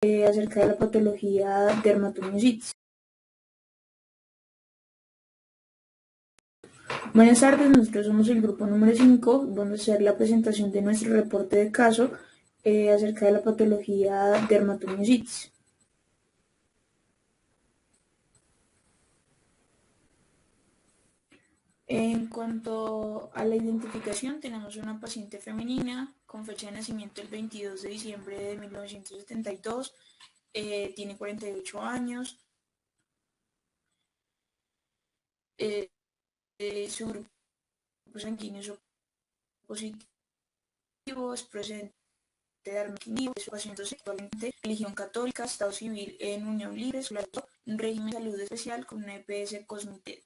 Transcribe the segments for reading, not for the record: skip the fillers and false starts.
acerca de la patología dermatomiositis. Buenas tardes, nosotros somos el grupo número 5. Vamos a hacer la presentación de nuestro reporte de caso acerca de la patología dermatomiositis. En cuanto a la identificación, tenemos una paciente femenina con fecha de nacimiento el 22 de diciembre de 1972, tiene 48 años, su grupo sanguíneo es positivo, es presente de armequinio, es paciente sexualmente, religión católica, estado civil en unión libre, régimen de salud especial con una EPS Cosmited.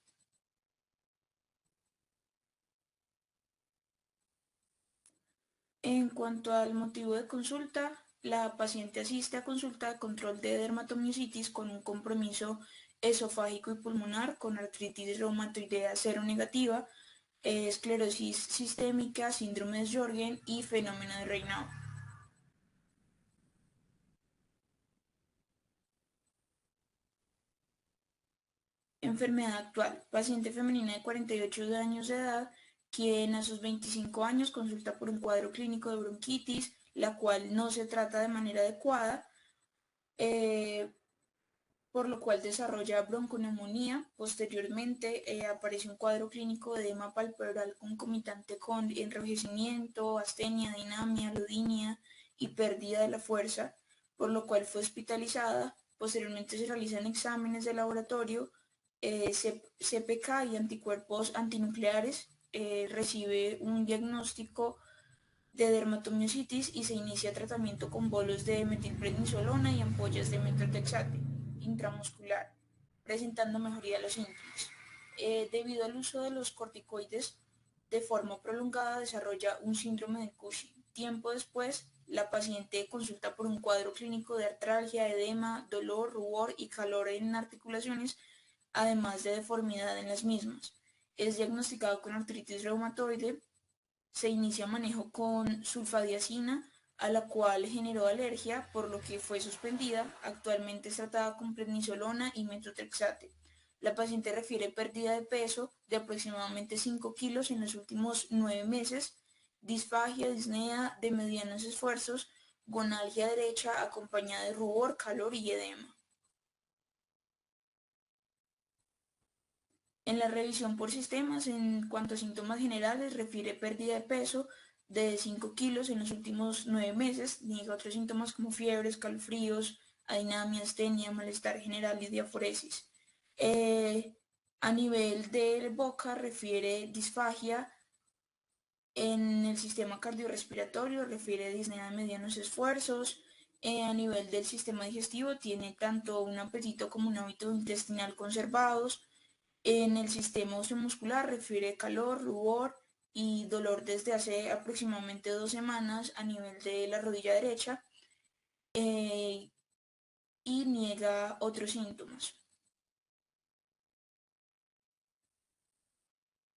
En cuanto al motivo de consulta, la paciente asiste a consulta de control de dermatomiositis con un compromiso esofágico y pulmonar con artritis reumatoidea seronegativa, esclerosis sistémica, síndrome de Sjögren y fenómeno de Raynaud. Enfermedad actual. Paciente femenina de 48 años de edad, quien a sus 25 años consulta por un cuadro clínico de bronquitis, la cual no se trata de manera adecuada, por lo cual desarrolla bronconeumonía. Posteriormente aparece un cuadro clínico de edema palpebral concomitante con enrojecimiento, astenia, dinamia, alodinia y pérdida de la fuerza, por lo cual fue hospitalizada. Posteriormente se realizan exámenes de laboratorio, CPK y anticuerpos antinucleares, recibe un diagnóstico de dermatomiositis y se inicia tratamiento con bolos de metilprednisolona y ampollas de metotrexate intramuscular, presentando mejoría de los síntomas. Debido al uso de los corticoides de forma prolongada, desarrolla un síndrome de Cushing. Tiempo después, la paciente consulta por un cuadro clínico de artralgia, edema, dolor, rubor y calor en articulaciones, además de deformidad en las mismas. Es diagnosticado con artritis reumatoide. Se inicia manejo con sulfadiazina, a la cual generó alergia, por lo que fue suspendida. Actualmente es tratada con prednisolona y metotrexate. La paciente refiere pérdida de peso de aproximadamente 5 kilos en los últimos 9 meses, disfagia, disnea de medianos esfuerzos, gonalgia derecha acompañada de rubor, calor y edema. En la revisión por sistemas, en cuanto a síntomas generales, refiere pérdida de peso de 5 kilos en los últimos 9 meses, niega otros síntomas como fiebre, escalofríos, adinamia, astenia, malestar general y diaforesis. A nivel de boca, refiere disfagia. En el sistema cardiorrespiratorio, refiere disnea de medianos esfuerzos. A nivel del sistema digestivo, tiene tanto un apetito como un hábito intestinal conservados. En el sistema osteomuscular refiere calor, rubor y dolor desde hace aproximadamente 2 semanas a nivel de la rodilla derecha, y niega otros síntomas.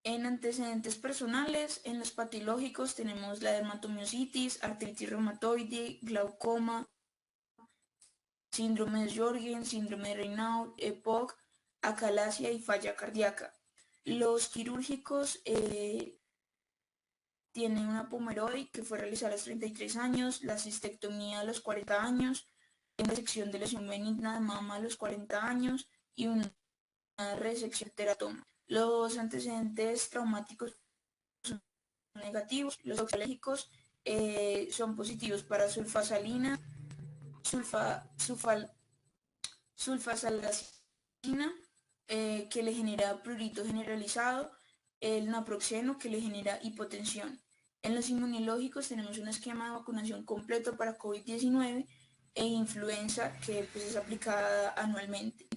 En antecedentes personales, en los patológicos tenemos la dermatomiositis, artritis reumatoide, glaucoma, síndrome de Sjögren, síndrome de Raynaud, EPOC, acalasia y falla cardíaca. Los quirúrgicos tiene una pomeroide que fue realizada a los 33 años, la cistectomía a los 40 años, una resección de lesión benigna de mama a los 40 años y una resección teratoma. Los antecedentes traumáticos son negativos. Los alérgicos son positivos para sulfasalina, sulfasalazina, que le genera prurito generalizado, el naproxeno, que le genera hipotensión. En los inmunológicos tenemos un esquema de vacunación completo para COVID-19 e influenza, que pues, es aplicada anualmente.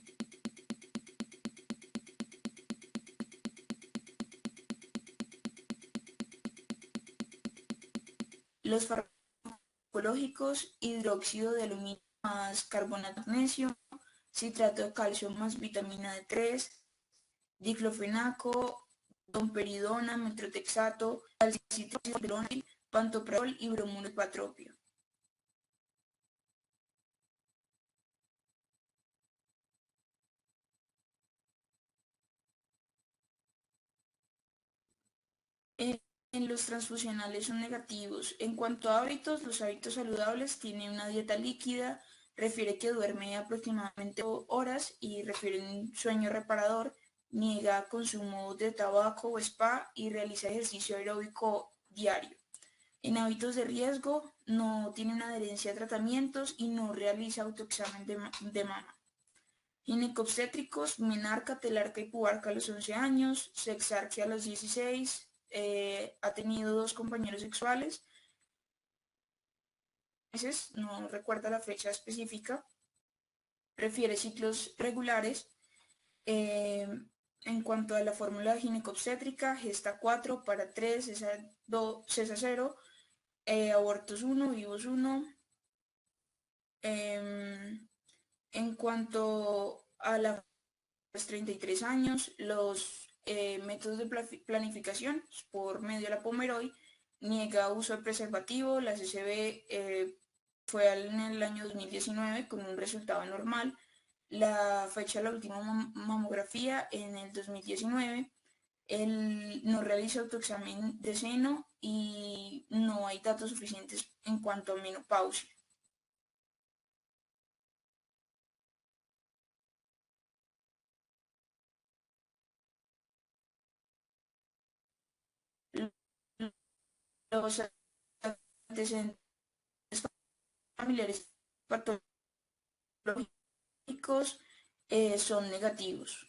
Los farmacológicos: hidróxido de aluminio más carbonato de magnesio, citrato de calcio más vitamina D3, diclofenaco, domperidona, metrotexato, calcitrol, pantoprazol y bromuro de patropio. En los transfusionales son negativos. En cuanto a hábitos, los hábitos saludables tienen una dieta líquida, refiere que duerme aproximadamente 8 horas y refiere un sueño reparador, niega consumo de tabaco o spa y realiza ejercicio aeróbico diario. En hábitos de riesgo, no tiene una adherencia a tratamientos y no realiza autoexamen de mama. Ginecobstétricos, menarca, telarca y pubarca a los 11 años, sexarquia a los 16, ha tenido 2 compañeros sexuales, no recuerda la fecha específica, refiere ciclos regulares. En cuanto a la fórmula ginecobstétrica, gesta 4, para 3, cesa 0, abortos 1, vivos 1. En cuanto a los 33 años, los métodos de planificación por medio de la Pomeroy, niega uso de preservativo, la CCB fue en el año 2019 con un resultado normal, la fecha de la última mamografía en el 2019, él no realiza autoexamen de seno y no hay datos suficientes en cuanto a menopausia. Los antecedentes familiares patológicos son negativos.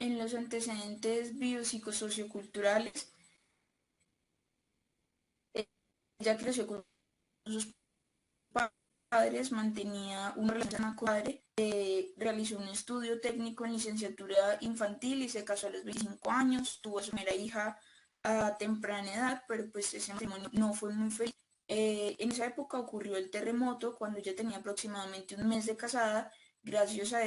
En los antecedentes biopsicosocioculturales, ella creció con sus padres, mantenía una relación con su padre, realizó un estudio técnico en licenciatura infantil y se casó a los 25 años, tuvo a su primera hija a temprana edad, pero pues ese matrimonio no fue muy feliz. En esa época ocurrió el terremoto cuando ella tenía aproximadamente un mes de casada. Gracias a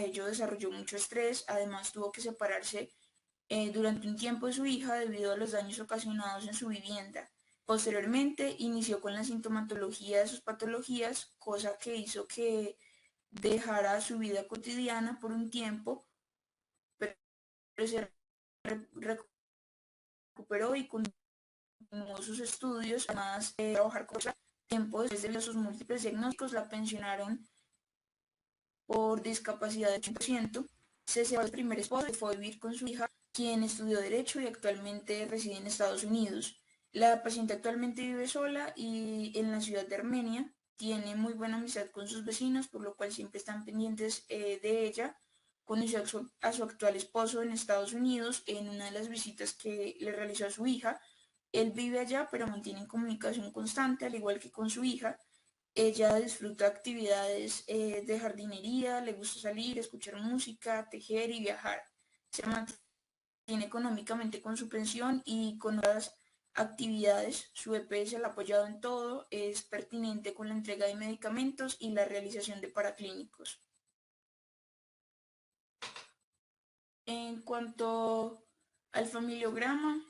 ello desarrolló mucho estrés, además tuvo que separarse durante un tiempo de su hija debido a los daños ocasionados en su vivienda. Posteriormente inició con la sintomatología de sus patologías, cosa que hizo que dejara su vida cotidiana por un tiempo, pero se recuperó y continuó sus estudios, además de trabajar con tiempo después de sus múltiples diagnósticos, la pensionaron por discapacidad de 8%. Se separó del primer esposo y fue a vivir con su hija, quien estudió Derecho y actualmente reside en Estados Unidos. La paciente actualmente vive sola y en la ciudad de Armenia. Tiene muy buena amistad con sus vecinos, por lo cual siempre están pendientes de ella. Conoció a su actual esposo en Estados Unidos en una de las visitas que le realizó a su hija. Él vive allá, pero mantiene comunicación constante, al igual que con su hija. Ella disfruta actividades de jardinería, le gusta salir, escuchar música, tejer y viajar. Se mantiene económicamente con su pensión y con otras actividades. Su EPS la ha apoyado en todo, es pertinente con la entrega de medicamentos y la realización de paraclínicos. En cuanto al familiograma,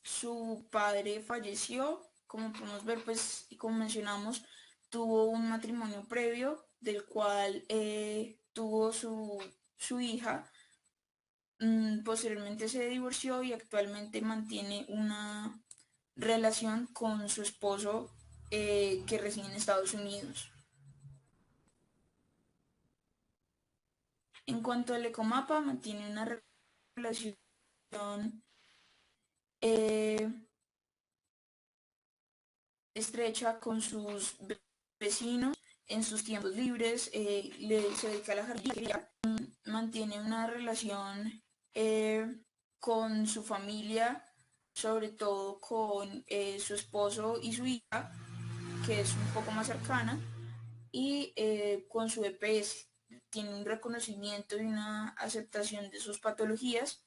su padre falleció, como podemos ver, pues, y como mencionamos, tuvo un matrimonio previo del cual tuvo su hija. Posteriormente se divorció y actualmente mantiene una relación con su esposo que reside en Estados Unidos. En cuanto al ecomapa, mantiene una relación eh, estrecha con sus vecinos en sus tiempos libres, se dedica a la jardinería, mantiene una relación con su familia, sobre todo con su esposo y su hija, que es un poco más cercana, y con su EPS. Tiene un reconocimiento y una aceptación de sus patologías.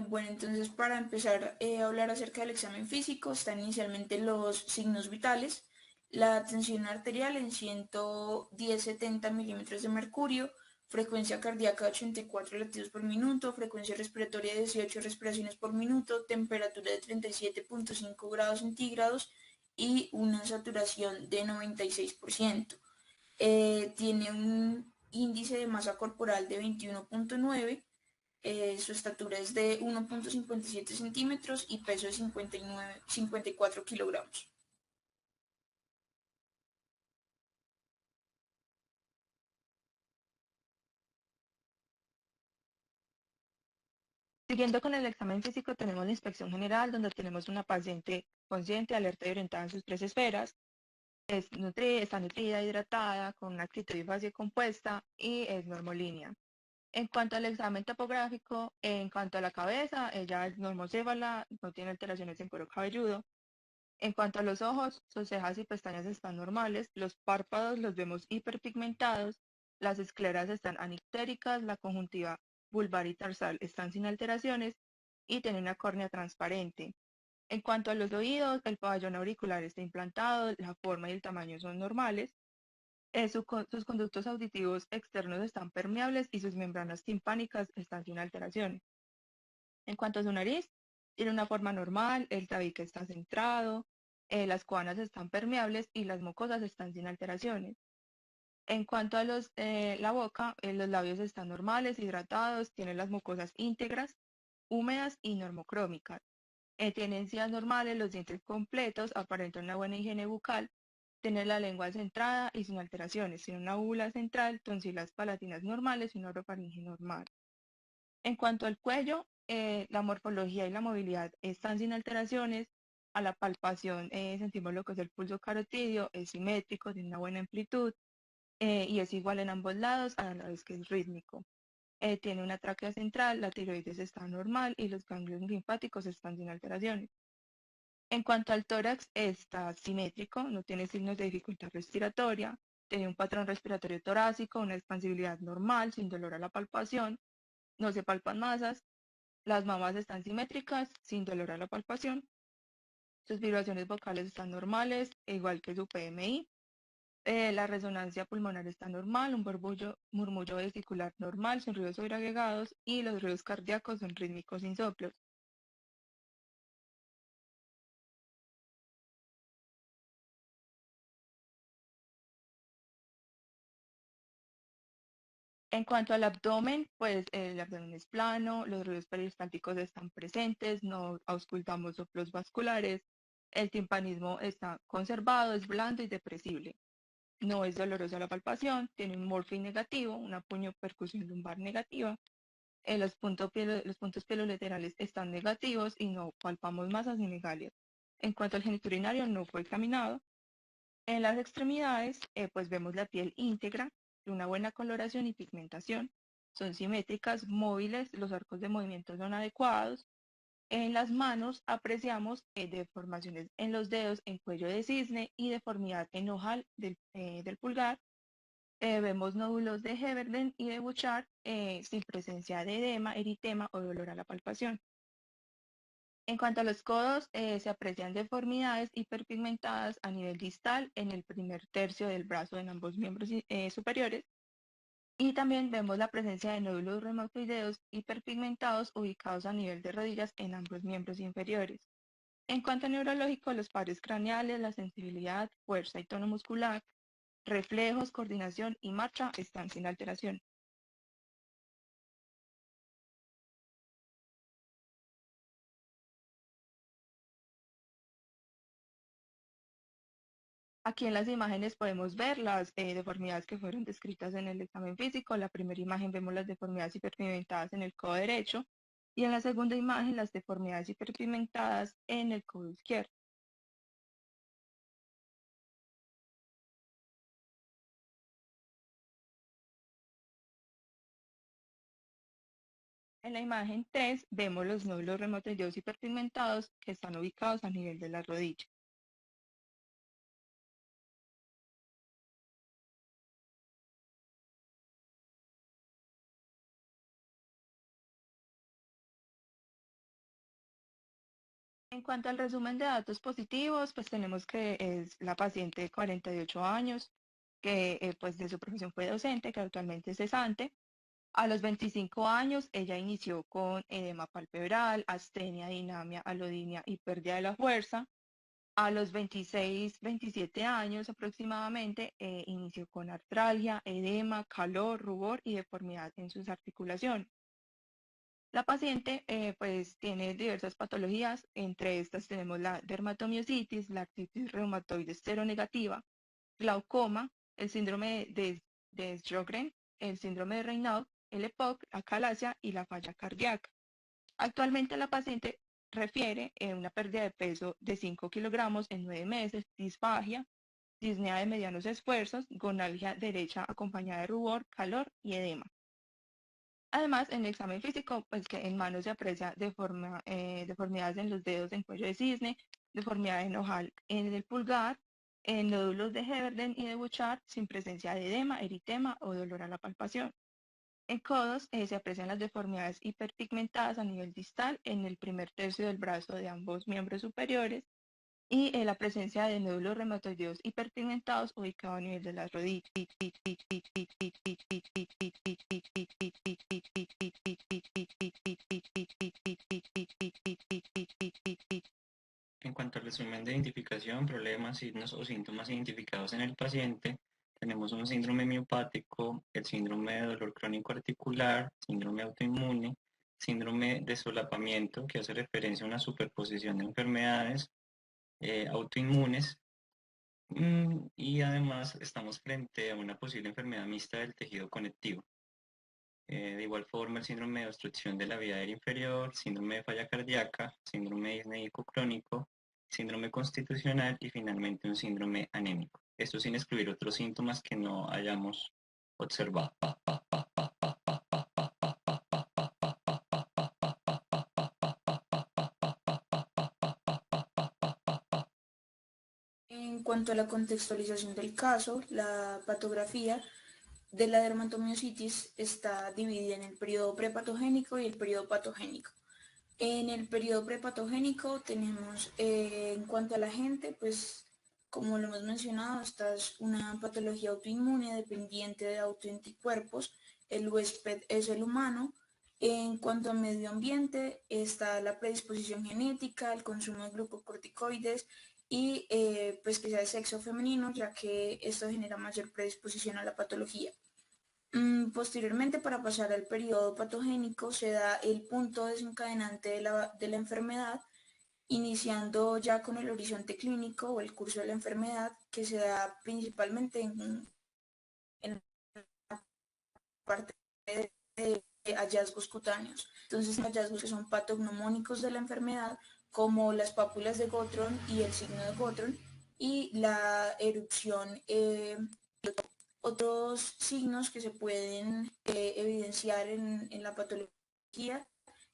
Bueno, entonces para empezar a hablar acerca del examen físico, están inicialmente los signos vitales, la tensión arterial en 110-70 milímetros de mercurio, frecuencia cardíaca 84 latidos por minuto, frecuencia respiratoria 18 respiraciones por minuto, temperatura de 37.5 grados centígrados y una saturación de 96%. Tiene un índice de masa corporal de 21.9, su estatura es de 1.57 centímetros y peso de 54 kilogramos. Siguiendo con el examen físico, tenemos la inspección general, donde tenemos una paciente consciente, alerta y orientada en sus tres esferas. Está nutrida, hidratada, con una actitud y fase compuesta y es normolínea. En cuanto al examen topográfico, en cuanto a la cabeza, ella es normocéfala, no tiene alteraciones en cuero cabelludo. En cuanto a los ojos, sus cejas y pestañas están normales, los párpados los vemos hiperpigmentados, las escleras están anictéricas, la conjuntiva vulvar y tarsal están sin alteraciones y tiene una córnea transparente. En cuanto a los oídos, el pabellón auricular está implantado, la forma y el tamaño son normales, sus conductos auditivos externos están permeables y sus membranas timpánicas están sin alteraciones. En cuanto a su nariz, tiene una forma normal, el tabique está centrado, las cuanas están permeables y las mucosas están sin alteraciones. En cuanto a la boca, los labios están normales, hidratados, tiene las mucosas íntegras, húmedas y normocrómicas. Tiene encías normales, los dientes completos, aparenta una buena higiene bucal, tiene la lengua centrada y sin alteraciones, tiene una úvula central, tonsilas palatinas normales y una orofaringe normal. En cuanto al cuello, la morfología y la movilidad están sin alteraciones. A la palpación sentimos lo que es el pulso carotidio, es simétrico, tiene una buena amplitud y es igual en ambos lados a la vez que es rítmico. Tiene una tráquea central, la tiroides está normal y los ganglios linfáticos están sin alteraciones. En cuanto al tórax, está simétrico, no tiene signos de dificultad respiratoria, tiene un patrón respiratorio torácico, una expansibilidad normal, sin dolor a la palpación, no se palpan masas, las mamas están simétricas, sin dolor a la palpación, sus vibraciones vocales están normales, igual que su PMI. La resonancia pulmonar está normal, un murmullo vesicular normal, sin ruidos sobreagregados y los ruidos cardíacos son rítmicos sin soplos. En cuanto al abdomen, pues el abdomen es plano, los ruidos peristálticos están presentes, no auscultamos soplos vasculares, el timpanismo está conservado, es blando y depresible. No es dolorosa la palpación, tiene un morphing negativo, una percusión lumbar negativa. Los puntos pielolaterales están negativos y no palpamos masas ni megalias. En cuanto al genito urinario, no fue examinado. En las extremidades, pues vemos la piel íntegra, de una buena coloración y pigmentación. Son simétricas, móviles, los arcos de movimiento son adecuados. En las manos apreciamos deformaciones en los dedos, en cuello de cisne y deformidad en ojal del pulgar. Vemos nódulos de Heberden y de Bouchard sin presencia de edema, eritema o dolor a la palpación. En cuanto a los codos, se aprecian deformidades hiperpigmentadas a nivel distal en el primer tercio del brazo en ambos miembros superiores. Y también vemos la presencia de nódulos reumatoideos hiperpigmentados ubicados a nivel de rodillas en ambos miembros inferiores. En cuanto a neurológico, los pares craneales, la sensibilidad, fuerza y tono muscular, reflejos, coordinación y marcha están sin alteración. Aquí en las imágenes podemos ver las deformidades que fueron descritas en el examen físico. En la primera imagen vemos las deformidades hiperpigmentadas en el codo derecho y en la segunda imagen las deformidades hiperpigmentadas en el codo izquierdo. En la imagen 3 vemos los nódulos reumatoideos hiperpigmentados que están ubicados a nivel de la rodilla. En cuanto al resumen de datos positivos, pues tenemos que es la paciente de 48 años, que pues de su profesión fue docente, que actualmente es cesante. A los 25 años, ella inició con edema palpebral, astenia, dinamia, alodinia y pérdida de la fuerza. A los 26, 27 años aproximadamente, inició con artralgia, edema, calor, rubor y deformidad en sus articulaciones. La paciente pues tiene diversas patologías, entre estas tenemos la dermatomiositis, la artritis reumatoide seronegativa, glaucoma, el síndrome de Sjögren, el síndrome de Raynaud, el EPOC, la acalasia y la falla cardíaca. Actualmente la paciente refiere una pérdida de peso de 5 kilogramos en 9 meses, disfagia, disnea de medianos esfuerzos, gonalgia derecha acompañada de rubor, calor y edema. Además, en el examen físico, pues que en manos se aprecia deformidades en los dedos en cuello de cisne, deformidad en ojal en el pulgar, en nódulos de Heberden y de Bouchard sin presencia de edema, eritema o dolor a la palpación. En codos se aprecian las deformidades hiperpigmentadas a nivel distal en el primer tercio del brazo de ambos miembros superiores y la presencia de nódulos reumatoideos hiperpigmentados ubicados a nivel de las rodillas. En cuanto al resumen de identificación, problemas, signos o síntomas identificados en el paciente, tenemos un síndrome miopático, el síndrome de dolor crónico articular, síndrome autoinmune, síndrome de solapamiento, que hace referencia a una superposición de enfermedades autoinmunes, y además estamos frente a una posible enfermedad mixta del tejido conectivo. De igual forma, el síndrome de obstrucción de la vía aérea inferior, síndrome de falla cardíaca, síndrome disneico crónico, síndrome constitucional y finalmente un síndrome anémico. Esto sin excluir otros síntomas que no hayamos observado. En cuanto a la contextualización del caso, la patografía de la dermatomiositis está dividida en el periodo prepatogénico y el periodo patogénico. En el periodo prepatogénico tenemos, en cuanto a la gente, pues como lo hemos mencionado, esta es una patología autoinmune dependiente de autoanticuerpos. El huésped es el humano. En cuanto a medio ambiente, está la predisposición genética, el consumo de glucocorticoides y pues que sea de sexo femenino, ya que esto genera mayor predisposición a la patología. Posteriormente, para pasar al periodo patogénico, se da el punto desencadenante de la enfermedad, iniciando ya con el horizonte clínico o el curso de la enfermedad, que se da principalmente en la parte de hallazgos cutáneos. Entonces, hallazgos que son patognomónicos de la enfermedad, como las pápulas de Gottron y el signo de Gottron, y la erupción. Otros signos que se pueden evidenciar en la patología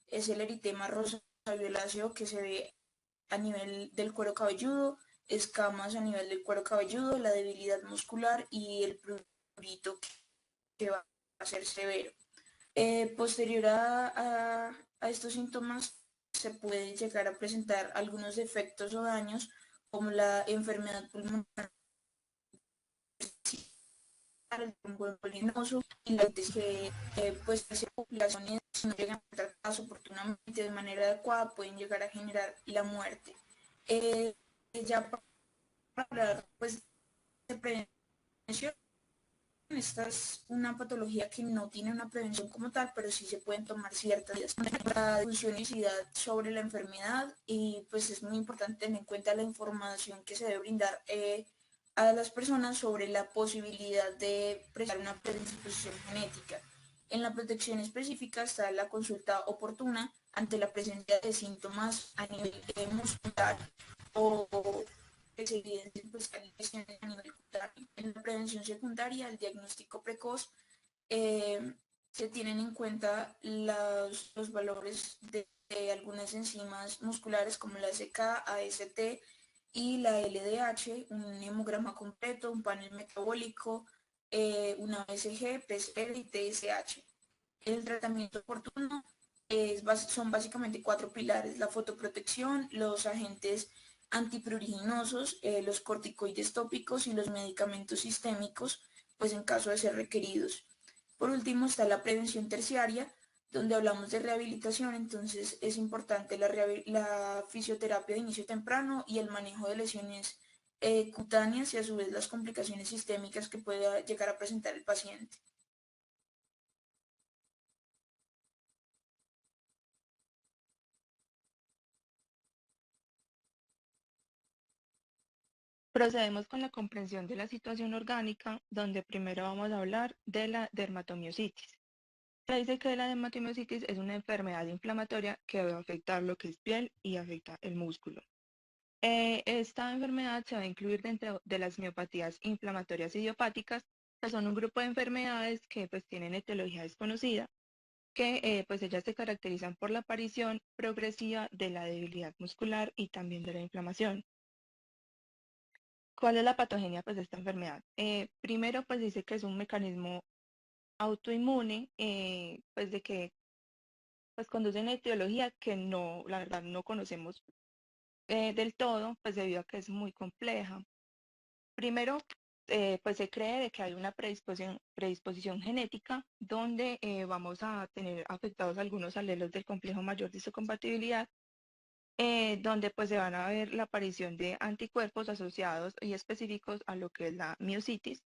es el eritema rosa violáceo que se ve a nivel del cuero cabelludo, escamas a nivel del cuero cabelludo, la debilidad muscular y el prurito que va a ser severo. Posterior a estos síntomas se pueden llegar a presentar algunos defectos o daños como la enfermedad pulmonar, el tromboembolinoso y la que pues las complicaciones, si no llegan a tratadas oportunamente de manera adecuada, pueden llegar a generar la muerte. Ya para hablar pues de prevención, esta es una patología que no tiene una prevención como tal, pero sí se pueden tomar ciertas medidas para difusionicidad sobre la enfermedad, y pues es muy importante tener en cuenta la información que se debe brindar a las personas sobre la posibilidad de presentar una predisposición genética. En la protección específica está la consulta oportuna ante la presencia de síntomas a nivel muscular o que se evidencien pues, lesiones a nivel cutáneo. En la prevención secundaria, el diagnóstico precoz, se tienen en cuenta los valores de algunas enzimas musculares como la SK, AST y la LDH, un hemograma completo, un panel metabólico, una BCG, PCR y TSH. El tratamiento oportuno son básicamente 4 pilares: la fotoprotección, los agentes antipruriginosos, los corticoides tópicos y los medicamentos sistémicos, pues en caso de ser requeridos. Por último está la prevención terciaria, donde hablamos de rehabilitación, entonces es importante la fisioterapia de inicio temprano y el manejo de lesiones cutáneas y a su vez las complicaciones sistémicas que pueda llegar a presentar el paciente. Procedemos con la comprensión de la situación orgánica, donde primero vamos a hablar de la dermatomiositis. Se dice que la dermatomiositis es una enfermedad inflamatoria que va a afectar lo que es piel y afecta el músculo. Esta enfermedad se va a incluir dentro de las miopatías inflamatorias idiopáticas, que son un grupo de enfermedades que pues tienen etiología desconocida, que pues ellas se caracterizan por la aparición progresiva de la debilidad muscular y también de la inflamación. ¿Cuál es la patogenia pues, de esta enfermedad? Primero, pues dice que es un mecanismo autoinmune, pues de que pues conduce a una etiología que no, la verdad, no conocemos del todo, pues debido a que es muy compleja. Primero, pues se cree de que hay una predisposición genética donde vamos a tener afectados algunos alelos del complejo mayor de histocompatibilidad, donde pues se van a ver la aparición de anticuerpos asociados y específicos a lo que es la miositis.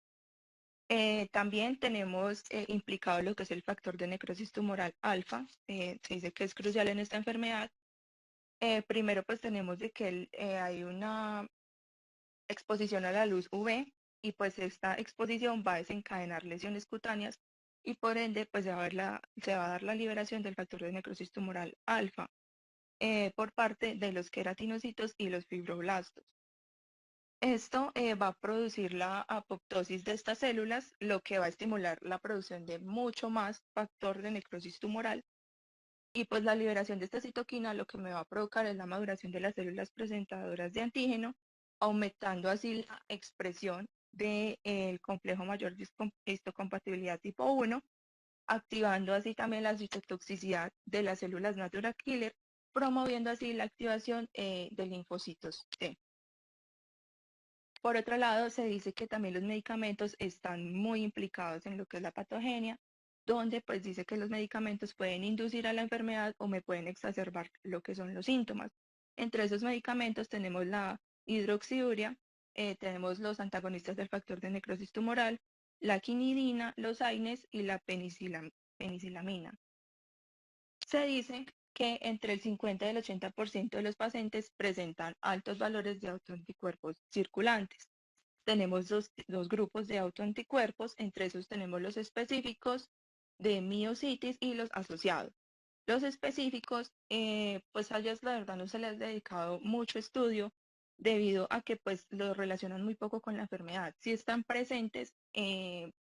También tenemos implicado lo que es el factor de necrosis tumoral alfa, se dice que es crucial en esta enfermedad. Primero pues tenemos de que hay una exposición a la luz UV y pues esta exposición va a desencadenar lesiones cutáneas y por ende pues se va a dar la liberación del factor de necrosis tumoral alfa por parte de los queratinocitos y los fibroblastos. Esto va a producir la apoptosis de estas células, lo que va a estimular la producción de mucho más factor de necrosis tumoral. Y pues la liberación de esta citoquina lo que me va a provocar es la maduración de las células presentadoras de antígeno, aumentando así la expresión del complejo mayor de histocompatibilidad tipo 1, activando así también la citotoxicidad de las células natural killer, promoviendo así la activación de linfocitos T. Por otro lado, se dice que también los medicamentos están muy implicados en lo que es la patogenia, donde pues dice que los medicamentos pueden inducir a la enfermedad o me pueden exacerbar lo que son los síntomas. Entre esos medicamentos tenemos la hidroxiurea, tenemos los antagonistas del factor de necrosis tumoral, la quinidina, los AINES y la penicilamina. Se dice que entre el 50 y el 80% de los pacientes presentan altos valores de autoanticuerpos circulantes. Tenemos dos grupos de autoanticuerpos, entre esos tenemos los específicos de miositis y los asociados. Los específicos, pues a ellos la verdad no se les ha dedicado mucho estudio debido a que pues los relacionan muy poco con la enfermedad. Si están presentes,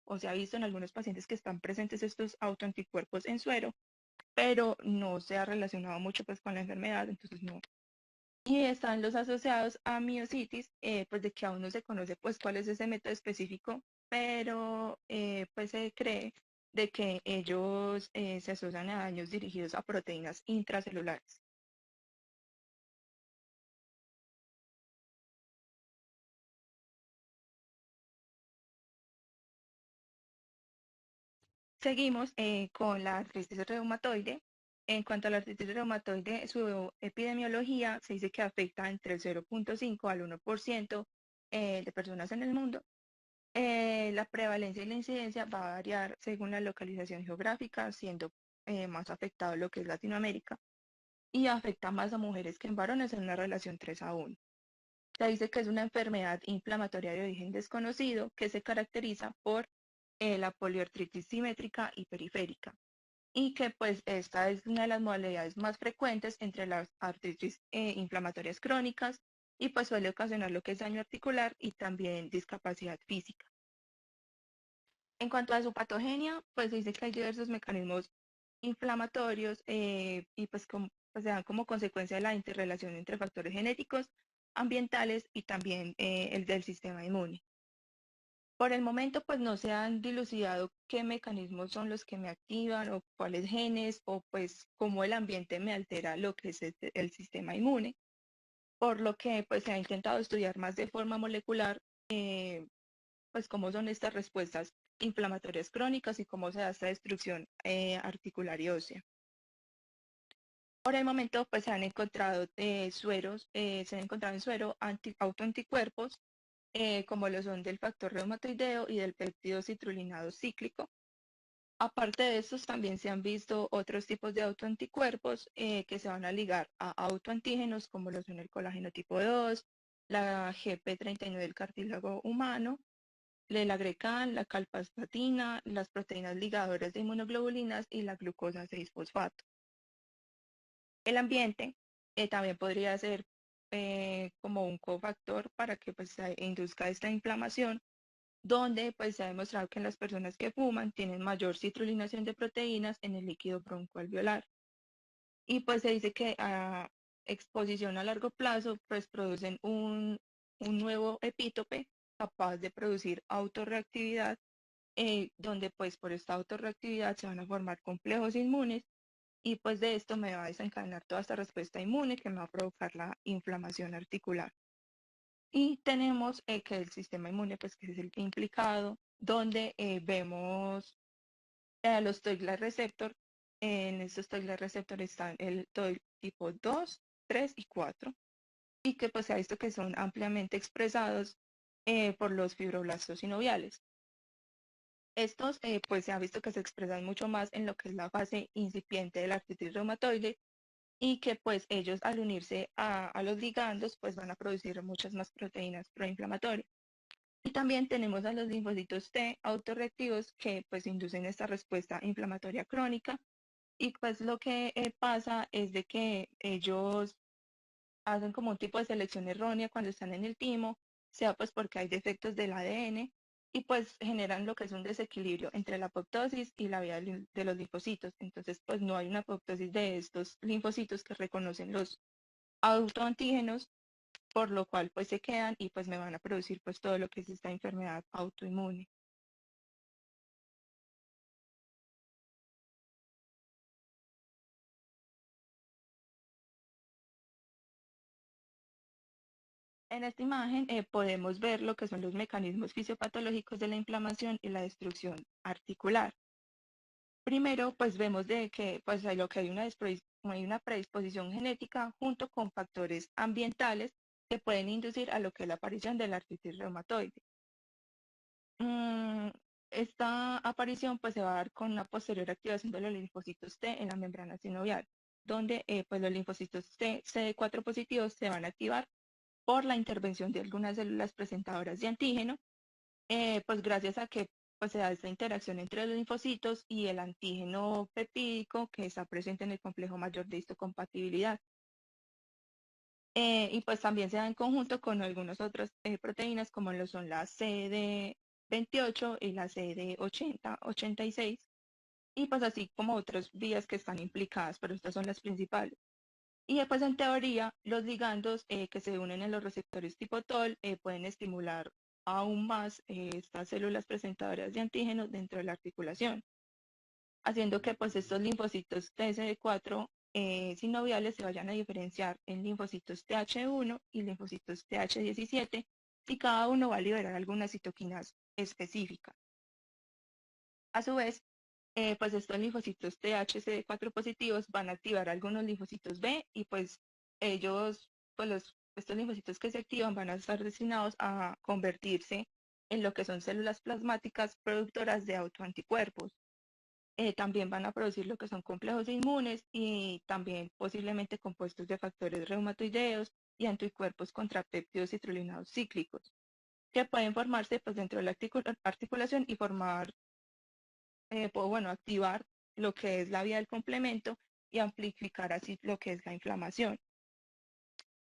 o se ha visto en algunos pacientes que están presentes estos autoanticuerpos en suero, pero no se ha relacionado mucho pues con la enfermedad, entonces no. Y están los asociados a miositis, pues de que aún no se conoce pues cuál es ese método específico, pero pues se cree de que ellos se asocian a daños dirigidos a proteínas intracelulares. Seguimos con la artritis reumatoide. En cuanto a la artritis reumatoide, su epidemiología se dice que afecta entre el 0.5 al 1% de personas en el mundo. La prevalencia y la incidencia va a variar según la localización geográfica, siendo más afectado lo que es Latinoamérica y afecta más a mujeres que en varones en una relación 3:1. Se dice que es una enfermedad inflamatoria de origen desconocido que se caracteriza por la poliartritis simétrica y periférica y que pues esta es una de las modalidades más frecuentes entre las artritis inflamatorias crónicas y pues suele ocasionar lo que es daño articular y también discapacidad física. En cuanto a su patogenia, pues se dice que hay diversos mecanismos inflamatorios y pues se dan como consecuencia de la interrelación entre factores genéticos, ambientales y también el del sistema inmune. Por el momento, pues no se han dilucidado qué mecanismos son los que me activan o cuáles genes o pues cómo el ambiente me altera lo que es el sistema inmune. por lo que pues se ha intentado estudiar más de forma molecular pues cómo son estas respuestas inflamatorias crónicas y cómo se da esta destrucción articular y ósea. Por el momento, pues se han encontrado sueros, se han encontrado en suero autoanticuerpos, como lo son del factor reumatoideo y del péptido citrulinado cíclico. Aparte de estos, también se han visto otros tipos de autoanticuerpos que se van a ligar a autoantígenos, como lo son el colágeno tipo 2, la GP39 del cartílago humano, el agrecan, la calpastatina, las proteínas ligadoras de inmunoglobulinas y la glucosa 6-fosfato. El ambiente también podría ser como un cofactor para que pues, se induzca esta inflamación, donde pues, se ha demostrado que en las personas que fuman tienen mayor citrulinación de proteínas en el líquido broncoalveolar. Y pues se dice que a exposición a largo plazo pues producen un nuevo epítope capaz de producir autorreactividad, donde pues por esta autorreactividad se van a formar complejos inmunes y pues de esto me va a desencadenar toda esta respuesta inmune que me va a provocar la inflamación articular. Y tenemos que el sistema inmune, pues que es el implicado, donde vemos los Toll-like receptor. En estos Toll-like receptor están el TOI tipo 2, 3 y 4, y que pues se ha visto que son ampliamente expresados por los fibroblastos sinoviales. Estos pues se ha visto que se expresan mucho más en lo que es la fase incipiente de la artritis reumatoide y que pues ellos al unirse a los ligandos pues van a producir muchas más proteínas proinflamatorias. Y también tenemos a los linfocitos T autorreactivos que pues inducen esta respuesta inflamatoria crónica y pues lo que pasa es de que ellos hacen como un tipo de selección errónea cuando están en el timo, sea pues porque hay defectos del ADN y pues generan lo que es un desequilibrio entre la apoptosis y la vida de los linfocitos. Entonces pues no hay una apoptosis de estos linfocitos que reconocen los autoantígenos, por lo cual pues se quedan y pues me van a producir pues todo lo que es esta enfermedad autoinmune. En esta imagen podemos ver lo que son los mecanismos fisiopatológicos de la inflamación y la destrucción articular. Primero, pues vemos de que pues hay lo que hay una predisposición genética junto con factores ambientales que pueden inducir a lo que es la aparición de la artritis reumatoide. Esta aparición pues se va a dar con una posterior activación de los linfocitos T en la membrana sinovial, donde pues los linfocitos T CD4 positivos se van a activar por la intervención de algunas células presentadoras de antígeno, pues gracias a que pues, se da esta interacción entre los linfocitos y el antígeno peptídico que está presente en el complejo mayor de histocompatibilidad. Y pues también se da en conjunto con algunas otras proteínas como lo son la CD28 y la CD80, 86, y pues así como otras vías que están implicadas, pero estas son las principales. Y después, en teoría, los ligandos que se unen en los receptores tipo TOL pueden estimular aún más estas células presentadoras de antígenos dentro de la articulación, haciendo que pues estos linfocitos TSD4 sinoviales se vayan a diferenciar en linfocitos TH1 y linfocitos TH17 y cada uno va a liberar algunas citoquinas específicas. A su vez, pues estos linfocitos THCD4 positivos van a activar algunos linfocitos B y pues ellos, pues estos linfocitos que se activan van a estar destinados a convertirse en lo que son células plasmáticas productoras de autoanticuerpos. También van a producir lo que son complejos inmunes y también posiblemente compuestos de factores reumatoideos y anticuerpos contra péptidos citrulinados cíclicos, que pueden formarse pues, dentro de la articulación y formar activar lo que es la vía del complemento y amplificar así lo que es la inflamación.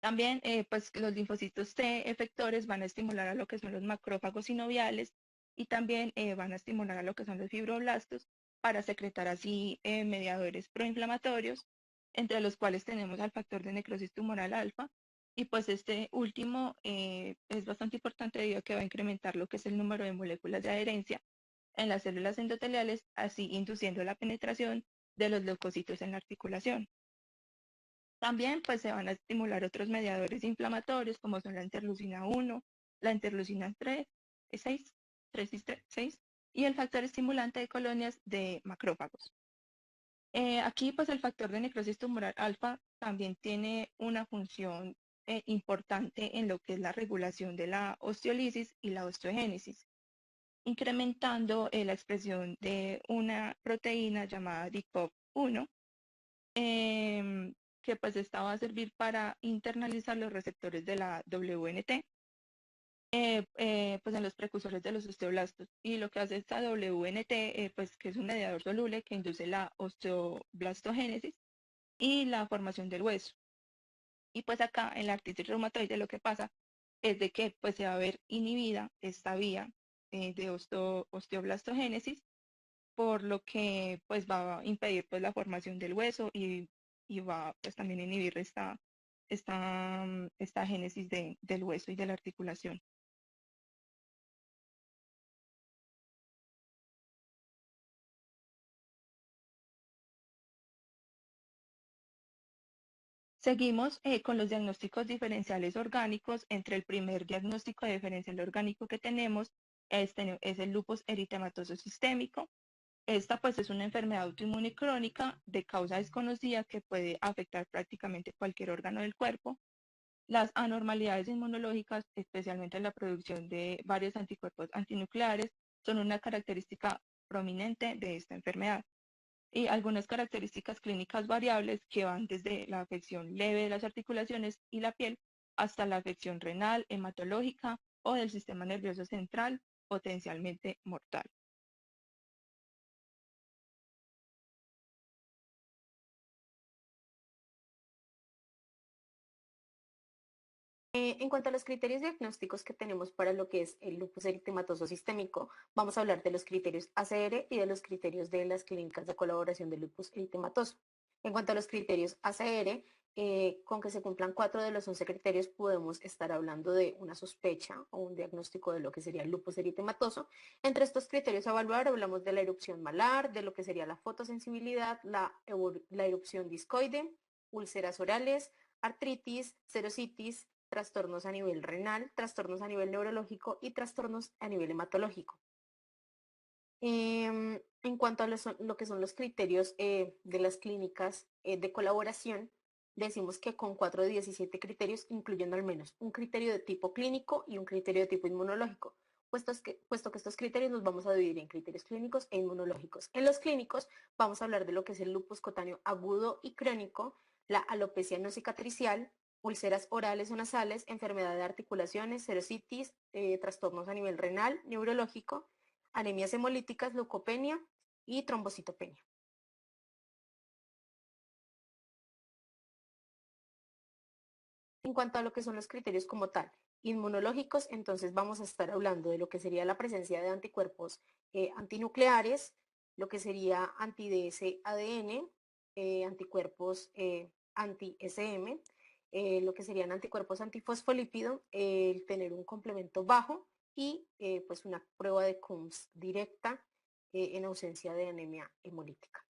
También, pues los linfocitos T efectores van a estimular a lo que son los macrófagos sinoviales y también van a estimular a lo que son los fibroblastos para secretar así mediadores proinflamatorios, entre los cuales tenemos al factor de necrosis tumoral alfa. Y pues este último es bastante importante debido a que va a incrementar lo que es el número de moléculas de adherencia en las células endoteliales, así induciendo la penetración de los leucocitos en la articulación. También pues se van a estimular otros mediadores inflamatorios como son la interleucina 1, la interleucina 3, 6, 3 y 6 y el factor estimulante de colonias de macrófagos. Aquí pues el factor de necrosis tumoral alfa también tiene una función importante en lo que es la regulación de la osteolisis y la osteogénesis, incrementando la expresión de una proteína llamada DICOP1, que pues esta va a servir para internalizar los receptores de la WNT, pues en los precursores de los osteoblastos. Y lo que hace esta WNT, pues que es un mediador soluble que induce la osteoblastogénesis y la formación del hueso. Y pues acá en la artritis reumatoide lo que pasa es de que pues se va a ver inhibida esta vía de osteoblastogénesis, por lo que pues va a impedir pues la formación del hueso y va pues también a inhibir esta génesis del hueso y de la articulación. Seguimos con los diagnósticos diferenciales orgánicos. Entre el primer diagnóstico diferencial orgánico que tenemos es el lupus eritematoso sistémico. Esta pues es una enfermedad autoinmune crónica de causa desconocida que puede afectar prácticamente cualquier órgano del cuerpo. Las anormalidades inmunológicas, especialmente la producción de varios anticuerpos antinucleares, son una característica prominente de esta enfermedad. Y algunas características clínicas variables que van desde la afección leve de las articulaciones y la piel hasta la afección renal, hematológica o del sistema nervioso central, potencialmente mortal. En cuanto a los criterios diagnósticos que tenemos para lo que es el lupus eritematoso sistémico, vamos a hablar de los criterios ACR y de los criterios de las clínicas de colaboración del lupus eritematoso. En cuanto a los criterios ACR, con que se cumplan 4 de los 11 criterios podemos estar hablando de una sospecha o un diagnóstico de lo que sería el lupus eritematoso. Entre estos criterios a evaluar hablamos de la erupción malar, de lo que sería la fotosensibilidad, la erupción discoide, úlceras orales, artritis, serositis, trastornos a nivel renal, trastornos a nivel neurológico y trastornos a nivel hematológico. En cuanto a lo que son los criterios de las clínicas de colaboración, decimos que con 4 de 17 criterios, incluyendo al menos un criterio de tipo clínico y un criterio de tipo inmunológico, puesto que estos criterios los vamos a dividir en criterios clínicos e inmunológicos. En los clínicos vamos a hablar de lo que es el lupus cutáneo agudo y crónico, la alopecia no cicatricial, úlceras orales o nasales, enfermedad de articulaciones, serositis, trastornos a nivel renal, neurológico, anemias hemolíticas, leucopenia y trombocitopenia. En cuanto a lo que son los criterios como tal, inmunológicos, entonces vamos a estar hablando de lo que sería la presencia de anticuerpos antinucleares, lo que sería anti-DS-ADN, anticuerpos anti-SM, lo que serían anticuerpos antifosfolípido, el tener un complemento bajo y pues una prueba de Coombs directa en ausencia de anemia hemolítica.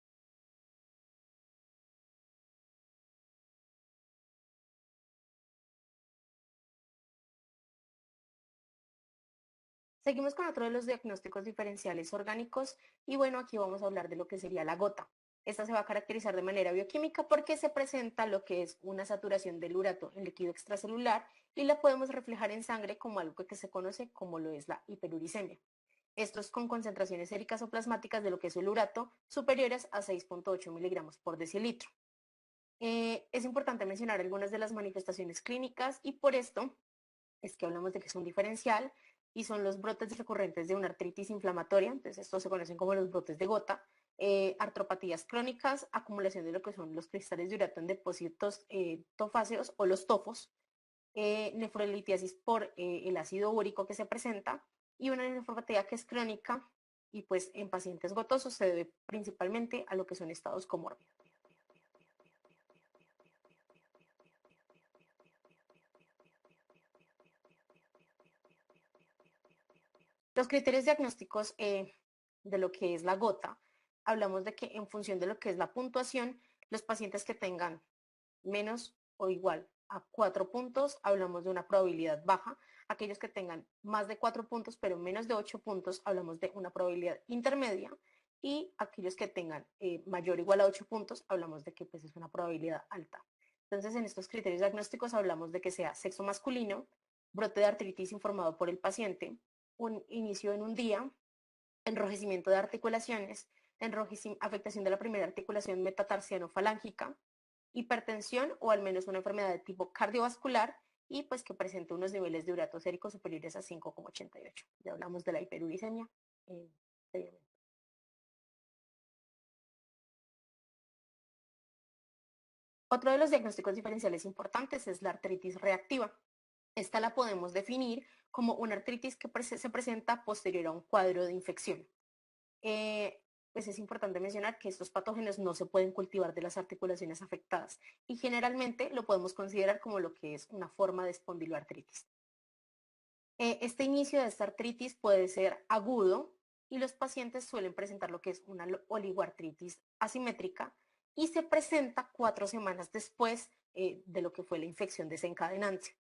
Seguimos con otro de los diagnósticos diferenciales orgánicos y bueno, aquí vamos a hablar de lo que sería la gota. Esta se va a caracterizar de manera bioquímica porque se presenta lo que es una saturación del urato en líquido extracelular y la podemos reflejar en sangre como algo que se conoce como lo es la hiperuricemia. Esto es con concentraciones séricas o plasmáticas de lo que es el urato superiores a 6.8 miligramos por decilitro. Es importante mencionar algunas de las manifestaciones clínicas y por esto es que hablamos de que es un diferencial y son los brotes recurrentes de una artritis inflamatoria, entonces estos se conocen como los brotes de gota, artropatías crónicas, acumulación de lo que son los cristales de urato en depósitos tofáceos o los tofos, nefrolitiasis por el ácido úrico que se presenta y una nefropatía que es crónica y pues en pacientes gotosos se debe principalmente a lo que son estados comórbidos. Los criterios diagnósticos de lo que es la gota, hablamos de que en función de lo que es la puntuación, los pacientes que tengan menos o igual a 4 puntos, hablamos de una probabilidad baja. Aquellos que tengan más de 4 puntos, pero menos de 8 puntos, hablamos de una probabilidad intermedia. Y aquellos que tengan mayor o igual a 8 puntos, hablamos de que pues, es una probabilidad alta. Entonces, en estos criterios diagnósticos hablamos de que sea sexo masculino, brote de artritis informado por el paciente, un inicio en un día, enrojecimiento de articulaciones, afectación de la primera articulación metatarsiano-falángica, hipertensión o al menos una enfermedad de tipo cardiovascular y pues que presente unos niveles de urato sérico superiores a 5,88. Ya hablamos de la hiperuricemia previamente. Otro de los diagnósticos diferenciales importantes es la artritis reactiva. Esta la podemos definir como una artritis que se presenta posterior a un cuadro de infección. Pues es importante mencionar que estos patógenos no se pueden cultivar de las articulaciones afectadas y generalmente lo podemos considerar como lo que es una forma de espondiloartritis. Este inicio de esta artritis puede ser agudo y los pacientes suelen presentar lo que es una oligoartritis asimétrica y se presenta 4 semanas después de lo que fue la infección desencadenante.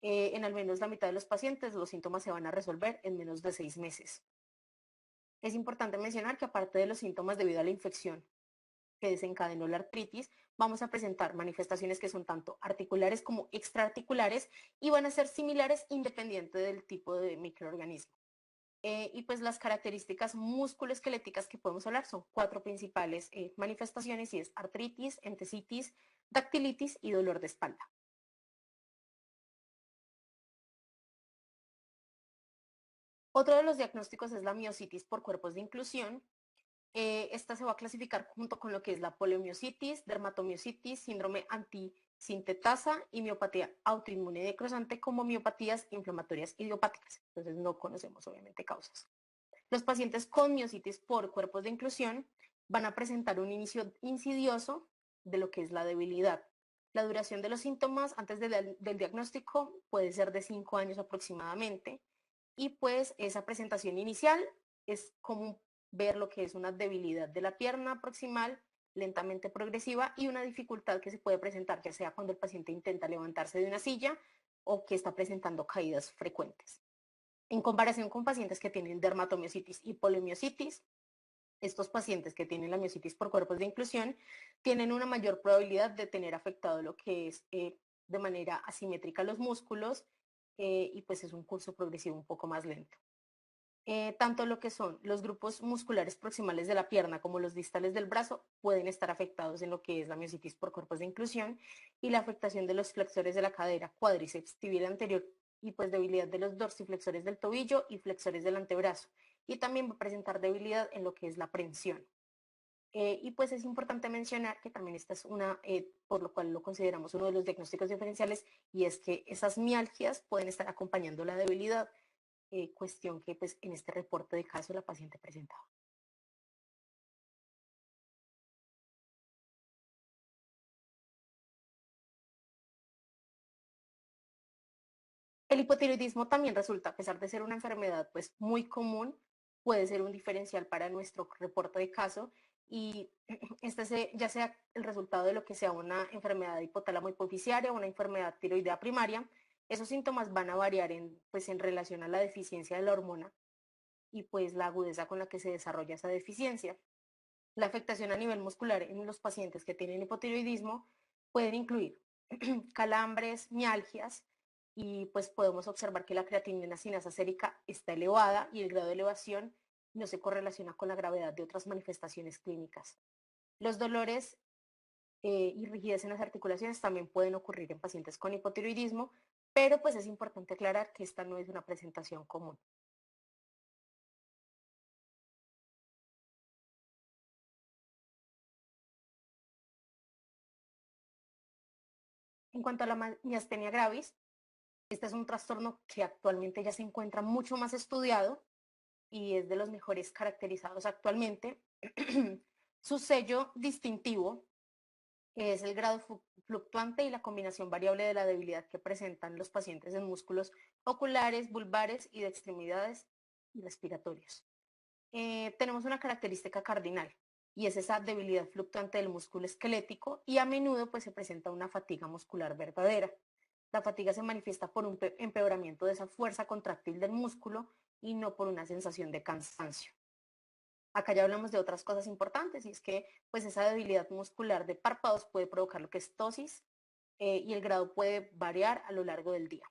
En al menos la mitad de los pacientes los síntomas se van a resolver en menos de 6 meses. Es importante mencionar que aparte de los síntomas debido a la infección que desencadenó la artritis, vamos a presentar manifestaciones que son tanto articulares como extraarticulares y van a ser similares independiente del tipo de microorganismo. Y pues las características musculoesqueléticas que podemos hablar son 4 principales manifestaciones y es artritis, entesitis, dactilitis y dolor de espalda. Otro de los diagnósticos es la miositis por cuerpos de inclusión. Esta se va a clasificar junto con lo que es la poliomiositis, dermatomiositis, síndrome antisintetasa y miopatía autoinmune necrosante como miopatías inflamatorias idiopáticas. Entonces no conocemos obviamente causas. Los pacientes con miositis por cuerpos de inclusión van a presentar un inicio insidioso de lo que es la debilidad. La duración de los síntomas antes del diagnóstico puede ser de 5 años aproximadamente y pues esa presentación inicial es común ver lo que es una debilidad de la pierna proximal lentamente progresiva y una dificultad que se puede presentar ya sea cuando el paciente intenta levantarse de una silla o que está presentando caídas frecuentes. En comparación con pacientes que tienen dermatomiositis y poliomiositis, estos pacientes que tienen la miositis por cuerpos de inclusión tienen una mayor probabilidad de tener afectado lo que es de manera asimétrica los músculos y pues es un curso progresivo un poco más lento. Tanto lo que son los grupos musculares proximales de la pierna como los distales del brazo pueden estar afectados en lo que es la miositis por cuerpos de inclusión y la afectación de los flexores de la cadera, cuádriceps, tibial anterior y pues debilidad de los dorsiflexores del tobillo y flexores del antebrazo. Y también va a presentar debilidad en lo que es la prensión. Y pues es importante mencionar que también esta es una, por lo cual lo consideramos uno de los diagnósticos diferenciales, y es que esas mialgias pueden estar acompañando la debilidad, cuestión que pues en este reporte de caso la paciente presentaba. El hipotiroidismo también resulta, a pesar de ser una enfermedad pues muy común, puede ser un diferencial para nuestro reporte de caso y ya sea el resultado de lo que sea una enfermedad hipotálamo hipoficiaria o una enfermedad tiroidea primaria, esos síntomas van a variar pues en relación a la deficiencia de la hormona y pues la agudeza con la que se desarrolla esa deficiencia. La afectación a nivel muscular en los pacientes que tienen hipotiroidismo pueden incluir calambres, mialgias, y pues podemos observar que la creatinina sinasa sérica está elevada y el grado de elevación no se correlaciona con la gravedad de otras manifestaciones clínicas. Los dolores y rigidez en las articulaciones también pueden ocurrir en pacientes con hipotiroidismo, pero pues es importante aclarar que esta no es una presentación común. En cuanto a la miastenia gravis, este es un trastorno que actualmente ya se encuentra mucho más estudiado y es de los mejores caracterizados actualmente. Su sello distintivo es el grado fluctuante y la combinación variable de la debilidad que presentan los pacientes en músculos oculares, vulvares y de extremidades y respiratorios. Tenemos una característica cardinal y es esa debilidad fluctuante del músculo esquelético y a menudo pues se presenta una fatiga muscular verdadera. La fatiga se manifiesta por un empeoramiento de esa fuerza contráctil del músculo y no por una sensación de cansancio. Acá ya hablamos de otras cosas importantes y es que pues esa debilidad muscular de párpados puede provocar lo que es ptosis y el grado puede variar a lo largo del día.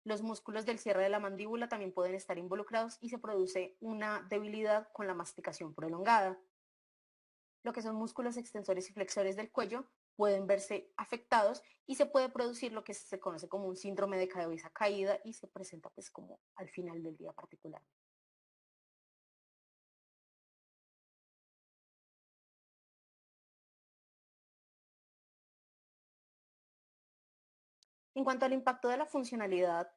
Los músculos del cierre de la mandíbula también pueden estar involucrados y se produce una debilidad con la masticación prolongada. Lo que son músculos extensores y flexores del cuello pueden verse afectados y se puede producir lo que se conoce como un síndrome de cabeza caída y se presenta pues como al final del día particular. En cuanto al impacto de la funcionalidad,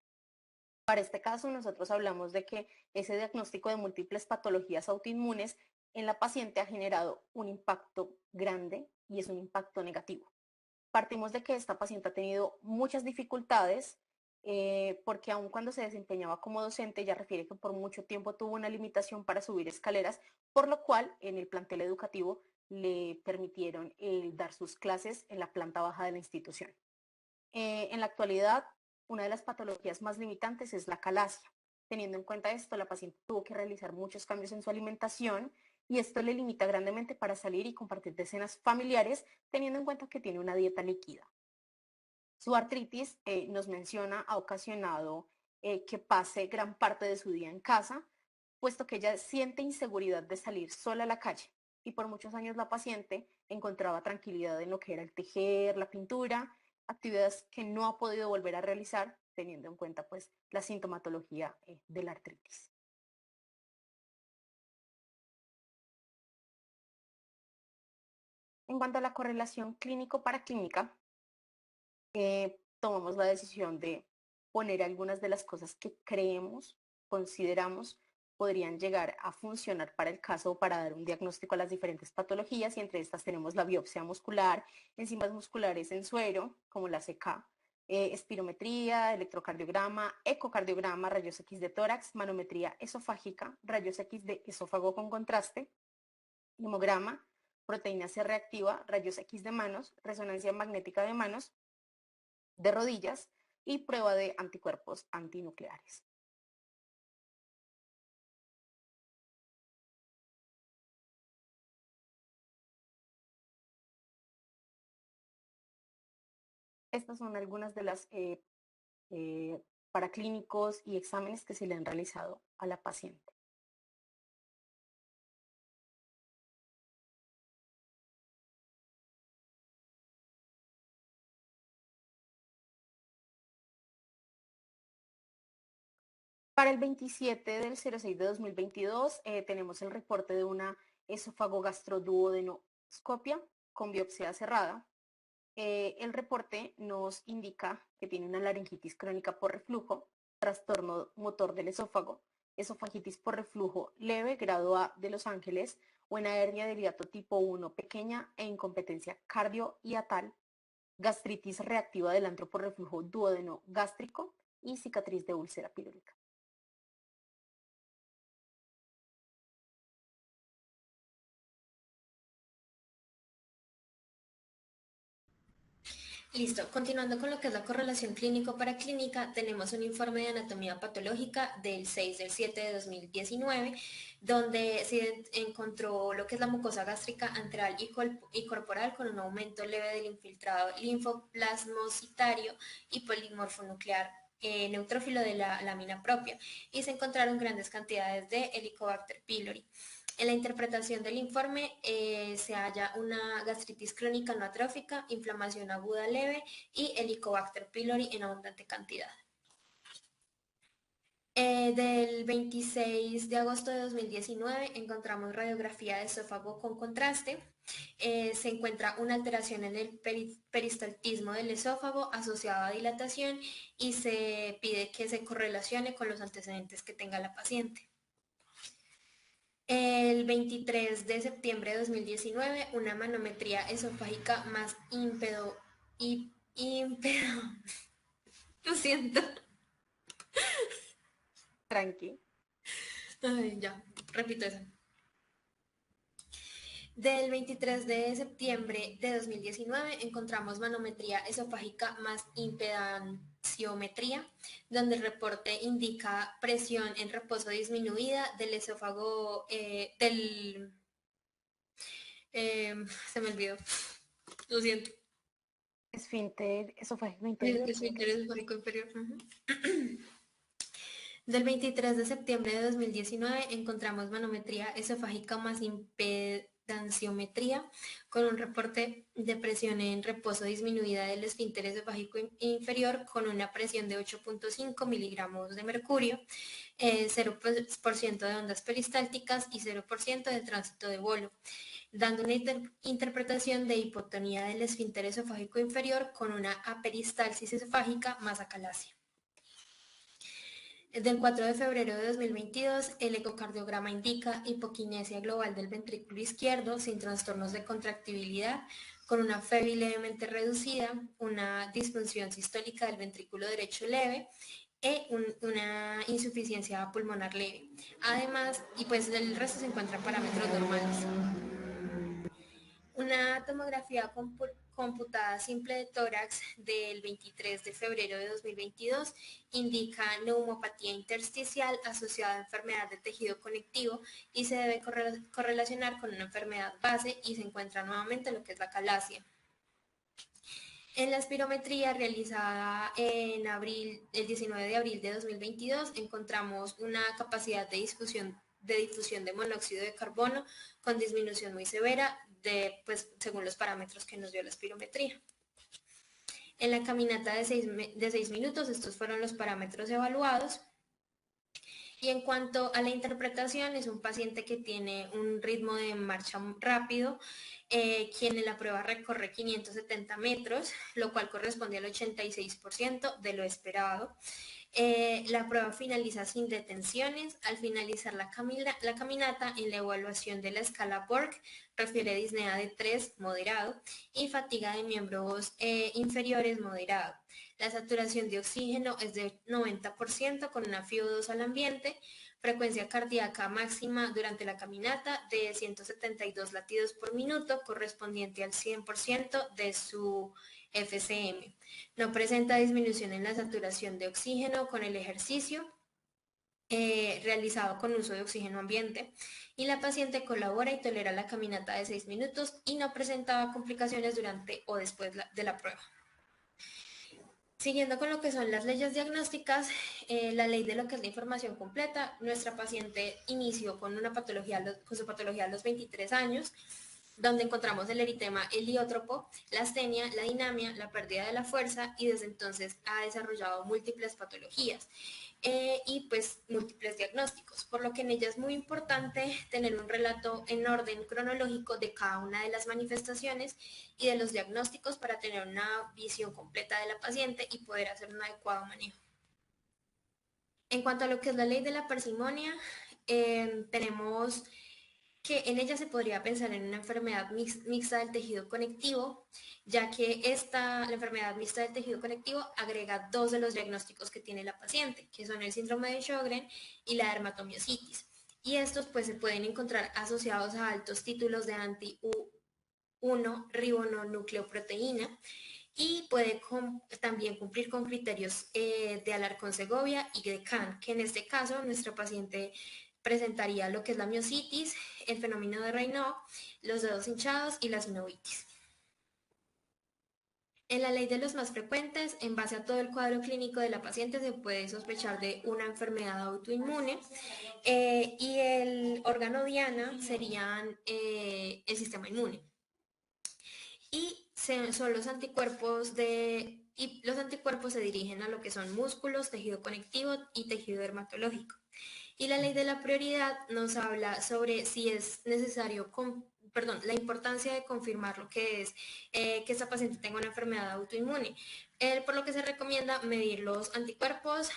para este caso nosotros hablamos de que ese diagnóstico de múltiples patologías autoinmunes en la paciente ha generado un impacto grande y es un impacto negativo. Partimos de que esta paciente ha tenido muchas dificultades porque aun cuando se desempeñaba como docente, ella refiere que por mucho tiempo tuvo una limitación para subir escaleras, por lo cual en el plantel educativo le permitieron dar sus clases en la planta baja de la institución. En la actualidad, una de las patologías más limitantes es la calasia. Teniendo en cuenta esto, la paciente tuvo que realizar muchos cambios en su alimentación y esto le limita grandemente para salir y compartir de cenas familiares, teniendo en cuenta que tiene una dieta líquida. Su artritis, nos menciona, ha ocasionado que pase gran parte de su día en casa, puesto que ella siente inseguridad de salir sola a la calle. Y por muchos años la paciente encontraba tranquilidad en lo que era el tejer, la pintura, actividades que no ha podido volver a realizar, teniendo en cuenta pues la sintomatología de la artritis. En cuanto a la correlación clínico-paraclínica, tomamos la decisión de poner algunas de las cosas que creemos, consideramos, podrían llegar a funcionar para el caso o para dar un diagnóstico a las diferentes patologías y entre estas tenemos la biopsia muscular, enzimas musculares en suero, como la CK, espirometría, electrocardiograma, ecocardiograma, rayos X de tórax, manometría esofágica, rayos X de esófago con contraste, hemograma, proteína C reactiva, rayos X de manos, resonancia magnética de manos, de rodillas y prueba de anticuerpos antinucleares. Estas son algunas de las paraclínicos y exámenes que se le han realizado a la paciente. Para el 27 del 06 de 2022 tenemos el reporte de una esófago-gastroduodenoscopia con biopsia cerrada. El reporte nos indica que tiene una laringitis crónica por reflujo, trastorno motor del esófago, esofagitis por reflujo leve, grado A de Los Ángeles, una hernia del hiato tipo 1 pequeña e incompetencia cardiohiatal, gastritis reactiva del antro por reflujo duodeno gástrico y cicatriz de úlcera pilórica. Listo, continuando con lo que es la correlación clínico-paraclínica, tenemos un informe de anatomía patológica del 6 del 7 de 2019, donde se encontró lo que es la mucosa gástrica antral y corporal con un aumento leve del infiltrado linfoplasmocitario y polimorfonuclear neutrófilo de la lámina propia, y se encontraron grandes cantidades de Helicobacter pylori. En la interpretación del informe se halla una gastritis crónica no atrófica, inflamación aguda leve y Helicobacter pylori en abundante cantidad. Del 26 de agosto de 2019 encontramos radiografía de esófago con contraste. Se encuentra una alteración en el peristaltismo del esófago asociado a dilatación y se pide que se correlacione con los antecedentes que tenga la paciente. El 23 de septiembre de 2019, una manometría esofágica más lo siento. Tranqui. Ay, ya, repito eso. Del 23 de septiembre de 2019 encontramos manometría esofágica más impedanciometría, donde el reporte indica presión en reposo disminuida del esófago, se me olvidó, lo siento. Esfínter esofágico inferior. Esfínter esofágico inferior. Del 23 de septiembre de 2019 encontramos manometría esofágica más impedanciometría con un reporte de presión en reposo disminuida del esfínter esofágico inferior con una presión de 8.5 miligramos de mercurio, 0% de ondas peristálticas y 0% de tránsito de bolo, dando una interpretación de hipotonía del esfínter esofágico inferior con una aperistalsis esofágica más acalasia. Del 4 de febrero de 2022, el ecocardiograma indica hipoquinesia global del ventrículo izquierdo sin trastornos de contractibilidad, con una FEBI levemente reducida, una disfunción sistólica del ventrículo derecho leve e una insuficiencia pulmonar leve. Además, y pues el resto se encuentran parámetros normales. Una tomografía computada simple de tórax del 23 de febrero de 2022 indica neumopatía intersticial asociada a enfermedad de tejido conectivo y se debe correlacionar con una enfermedad base y se encuentra nuevamente lo que es la calasia. En la espirometría realizada en el 19 de abril de 2022 encontramos una capacidad de difusión de monóxido de carbono con disminución muy severa según los parámetros que nos dio la espirometría. En la caminata de 6 minutos, estos fueron los parámetros evaluados. Y en cuanto a la interpretación, es un paciente que tiene un ritmo de marcha rápido, quien en la prueba recorre 570 metros, lo cual corresponde al 86% de lo esperado. La prueba finaliza sin detenciones. Al finalizar la caminata, en la evaluación de la escala Borg, refiere disnea de 3, moderado, y fatiga de miembros inferiores, moderado. La saturación de oxígeno es de 90% con una FiO2 al ambiente, frecuencia cardíaca máxima durante la caminata de 172 latidos por minuto, correspondiente al 100% de su FCM. No presenta disminución en la saturación de oxígeno con el ejercicio realizado con uso de oxígeno ambiente, y la paciente colabora y tolera la caminata de 6 minutos y no presentaba complicaciones durante o después de la prueba. Siguiendo con lo que son las leyes diagnósticas, la ley de lo que es la información completa, nuestra paciente inició con su patología a los 23 años, donde encontramos el eritema heliótropo, la astenia, la dinamia, la pérdida de la fuerza, y desde entonces ha desarrollado múltiples patologías y pues múltiples diagnósticos, por lo que en ella es muy importante tener un relato en orden cronológico de cada una de las manifestaciones y de los diagnósticos para tener una visión completa de la paciente y poder hacer un adecuado manejo. En cuanto a lo que es la ley de la parsimonia, tenemos que en ella se podría pensar en una enfermedad mixta del tejido conectivo, ya que la enfermedad mixta del tejido conectivo agrega dos de los diagnósticos que tiene la paciente, que son el síndrome de Sjögren y la dermatomiositis. Y estos pues se pueden encontrar asociados a altos títulos de anti-U1 ribonucleoproteína y puede también cumplir con criterios de Alarcón-Segovia y de Kahn, que en este caso nuestra paciente presentaría lo que es la miositis, el fenómeno de Raynaud, los dedos hinchados y la sinovitis. En la ley de los más frecuentes, en base a todo el cuadro clínico de la paciente, se puede sospechar de una enfermedad autoinmune y el órgano diana serían el sistema inmune. Y son los anticuerpos y los anticuerpos se dirigen a lo que son músculos, tejido conectivo y tejido dermatológico. Y la ley de la prioridad nos habla sobre si es necesario, la importancia de confirmar lo que es que esta paciente tenga una enfermedad autoinmune, por lo que se recomienda medir los anticuerpos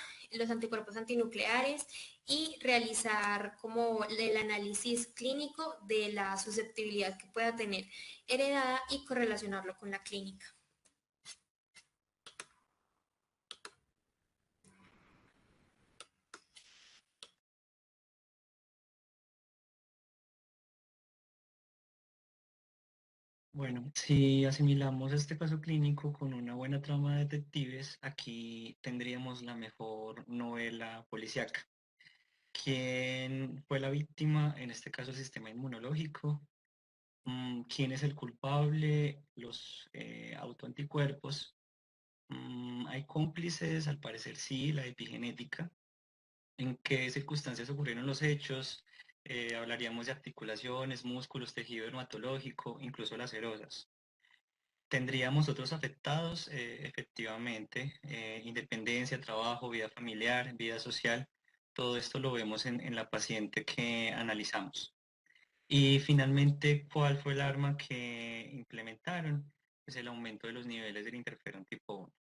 antinucleares y realizar como el análisis clínico de la susceptibilidad que pueda tener heredada y correlacionarlo con la clínica. Bueno, si asimilamos este caso clínico con una buena trama de detectives, aquí tendríamos la mejor novela policíaca. ¿Quién fue la víctima? En este caso, el sistema inmunológico. ¿Quién es el culpable? Los autoanticuerpos. ¿Hay cómplices? Al parecer sí, la epigenética. ¿En qué circunstancias ocurrieron los hechos? Hablaríamos de articulaciones, músculos, tejido dermatológico, incluso las serosas. ¿Tendríamos otros afectados? Efectivamente, independencia, trabajo, vida familiar, vida social, todo esto lo vemos en la paciente que analizamos. Y finalmente, ¿cuál fue el arma que implementaron? Pues el aumento de los niveles del interferón tipo 1.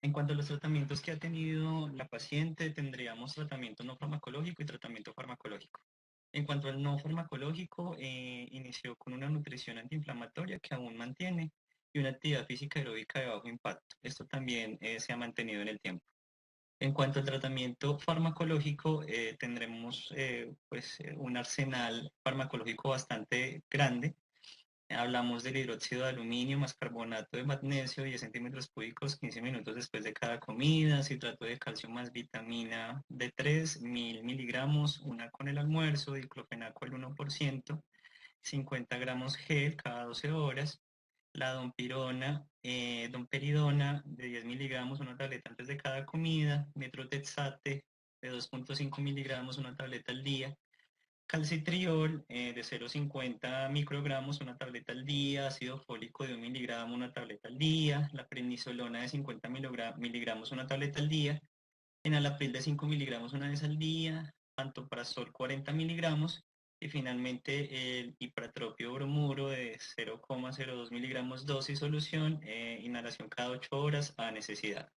En cuanto a los tratamientos que ha tenido la paciente, tendríamos tratamiento no farmacológico y tratamiento farmacológico. En cuanto al no farmacológico, inició con una nutrición antiinflamatoria que aún mantiene y una actividad física aeróbica de bajo impacto. Esto también se ha mantenido en el tiempo. En cuanto al tratamiento farmacológico, tendremos un arsenal farmacológico bastante grande. Hablamos del hidróxido de aluminio más carbonato de magnesio, 10 centímetros cúbicos, 15 minutos después de cada comida, citrato de calcio más vitamina D3, 1000 miligramos, una con el almuerzo, diclofenaco al 1%, 50 gramos gel cada 12 horas, la domperidona de 10 miligramos, una tableta antes de cada comida, metrotexate de 2,5 miligramos, una tableta al día, calcitriol de 0,50 microgramos, una tableta al día, ácido fólico de 1 miligramo, una tableta al día, la prednisolona de 50 miligramos, una tableta al día, enalapril de 5 miligramos una vez al día, pantoprazol 40 miligramos y finalmente el ipratropio bromuro de 0,02 miligramos dosis solución, inhalación cada 8 horas a necesidad.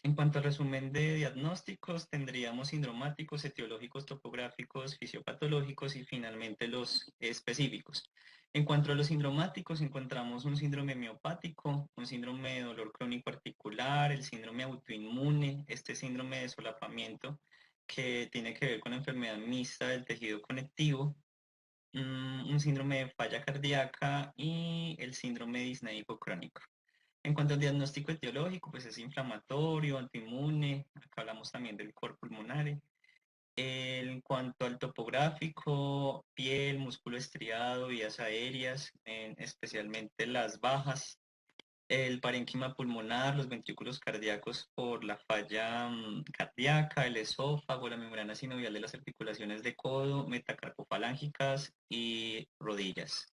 En cuanto al resumen de diagnósticos, tendríamos sindromáticos, etiológicos, topográficos, fisiopatológicos y finalmente los específicos. En cuanto a los sindromáticos, encontramos un síndrome miopático, un síndrome de dolor crónico articular, el síndrome autoinmune, este síndrome de solapamiento que tiene que ver con la enfermedad mixta del tejido conectivo, un síndrome de falla cardíaca y el síndrome disneico crónico. En cuanto al diagnóstico etiológico, pues es inflamatorio, autoinmune, acá hablamos también del core pulmonare. En cuanto al topográfico, piel, músculo estriado, vías aéreas, especialmente las bajas, el parénquima pulmonar, los ventrículos cardíacos por la falla cardíaca, el esófago, la membrana sinovial de las articulaciones de codo, metacarpofalángicas y rodillas.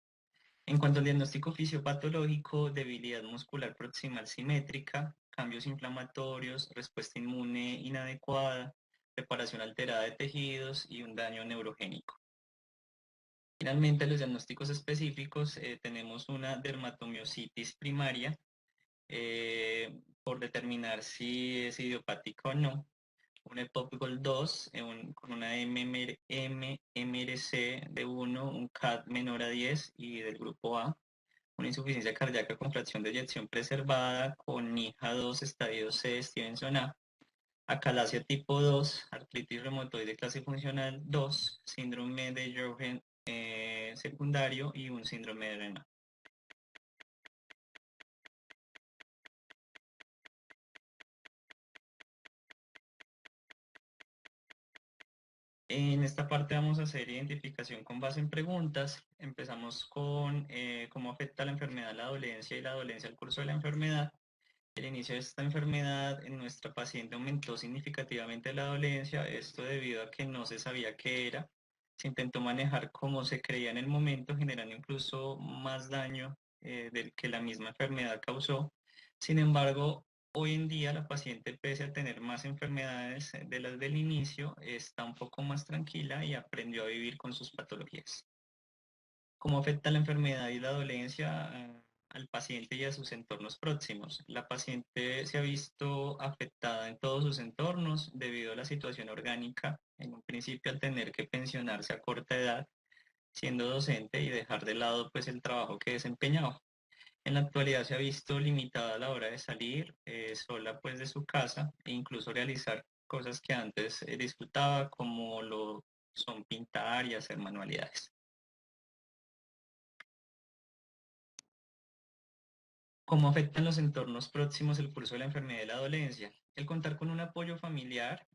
En cuanto al diagnóstico fisiopatológico, debilidad muscular proximal simétrica, cambios inflamatorios, respuesta inmune inadecuada, reparación alterada de tejidos y un daño neurogénico. Finalmente, los diagnósticos específicos, tenemos una dermatomiositis primaria, por determinar si es idiopática o no, un EPOP 2 con una MMRC de 1, un CAT menor a 10 y del grupo A, una insuficiencia cardíaca con fracción de eyección preservada, con NIHA 2, estadio C, Stevenson A, acalasia tipo 2, artritis reumatoide clase funcional 2, síndrome de Sjögren secundario y un síndrome de RENA. En esta parte vamos a hacer identificación con base en preguntas. Empezamos con cómo afecta la enfermedad a la dolencia y la dolencia al curso de la enfermedad. El inicio de esta enfermedad en nuestra paciente aumentó significativamente la dolencia, esto debido a que no se sabía qué era. Se intentó manejar como se creía en el momento, generando incluso más daño del que la misma enfermedad causó. Sin embargo, hoy en día la paciente, pese a tener más enfermedades de las del inicio, está un poco más tranquila y aprendió a vivir con sus patologías. ¿Cómo afecta la enfermedad y la dolencia al paciente y a sus entornos próximos? La paciente se ha visto afectada en todos sus entornos debido a la situación orgánica, en un principio al tener que pensionarse a corta edad, siendo docente y dejar de lado pues el trabajo que desempeñaba. En la actualidad se ha visto limitada a la hora de salir sola pues de su casa e incluso realizar cosas que antes disfrutaba como lo son pintar y hacer manualidades. ¿Cómo afectan los entornos próximos el curso de la enfermedad y la dolencia? El contar con un apoyo familiar,